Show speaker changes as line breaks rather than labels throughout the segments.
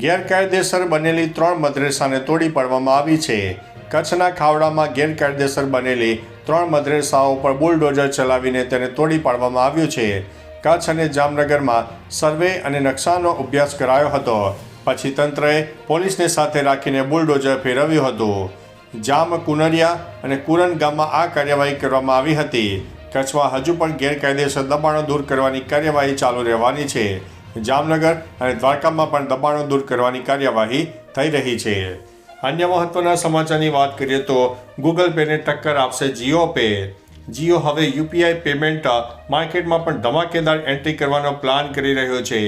ગેરકાયદેસર બનેલી 3 મદ્રેસાને તોડી પાડવામાં આવી છે. કચ્છના ખાવડામાં ગેરકાયદેસર બનેલી 3 મદ્રેસાઓ પર બુલડોઝર ચલાવીને તેને તોડી પાડવામાં આવ્યું છે. કચ્છ અને જામનગરમાં સર્વે અને નકશાનો અભ્યાસ કરાયો હતો. પછી તંત્રએ પોલીસને સાથે રાખીને બુલડોઝર ફેરવ્યું હતું. જામ કુનરિયા અને કુરન ગામમાં આ કાર્યવાહી કરવામાં આવી હતી. કચ્છમાં હજુ પણ ગેરકાયદેસર દબાણો દૂર કરવાની કાર્યવાહી ચાલુ રહેવાની છે. જામનગર અને દ્વારકામાં પણ દબાણો દૂર કરવાની કાર્યવાહી થઈ રહી છે. અન્ય મહત્વના સમાચારની વાત કરીએ તો ગૂગલ પેને ટક્કર આપશે જીઓ પે. જીઓ હવે યુપીઆઈ પેમેન્ટ માર્કેટમાં પણ ધમાકેદાર એન્ટ્રી કરવાનો પ્લાન કરી રહ્યો છે.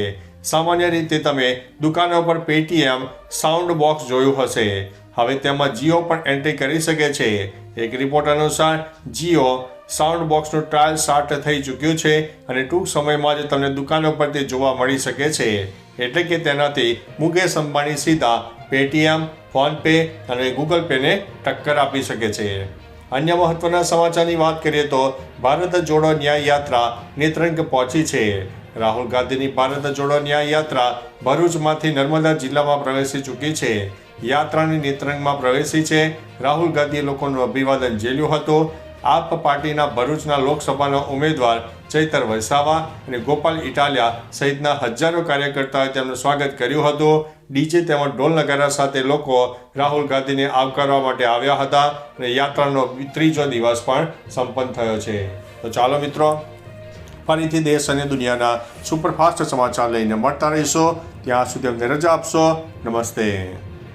સામાન્ય રીતે તમે દુકાનો પર પેટીએમ સાઉન્ડ બોક્સ જોયું હશે. હવે તેમાં જીઓ પણ એન્ટ્રી કરી શકે છે. એક રિપોર્ટ અનુસાર જીઓ સાઉન્ડ બોક્સનું ટ્રાયલ સ્ટાર્ટ થઈ ચૂક્યું છે અને ટૂંક સમયમાં જ તમને દુકાનો પર તે જોવા મળી શકે છે. એટલે કે તેનાથી મુકેશ અંબાણી સીધા પેટીએમ, ફોનપે અને ગૂગલ પેને ટક્કર આપી શકે છે. અન્ય મહત્વના સમાચારની વાત કરીએ તો ભારત જોડો ન્યાય યાત્રા નેત્રંગ પહોંચી છે. રાહુલ ગાંધીની ભારત જોડો ન્યાય યાત્રા ભરૂચમાંથી નર્મદા જિલ્લામાં પ્રવેશી ચૂકી છે. યાત્રાની નેત્રંગમાં પ્રવેશી છે. રાહુલ ગાંધીએ લોકોનું અભિવાદન ઝીલ્યું હતું. આપ પાર્ટીના ભરૂચના લોકસભાના ઉમેદવાર ચૈતર વસાવા અને ગોપાલ ઇટાલિયા સહિતના હજારો કાર્યકર્તાઓએ તેમનું સ્વાગત કર્યું હતું. ડીજે તેમજ ઢોલ નગારા સાથે લોકો રાહુલ ગાંધીને આવકારવા માટે આવ્યા હતા અને યાત્રાનો 3જો દિવસ પણ સંપન્ન થયો છે. તો ચાલો મિત્રો, ફરીથી દેશ અને દુનિયાના સુપરફાસ્ટ સમાચાર લઈને મળતા રહીશો. ત્યાં સુધી અમને રજા આપશો. નમસ્તે.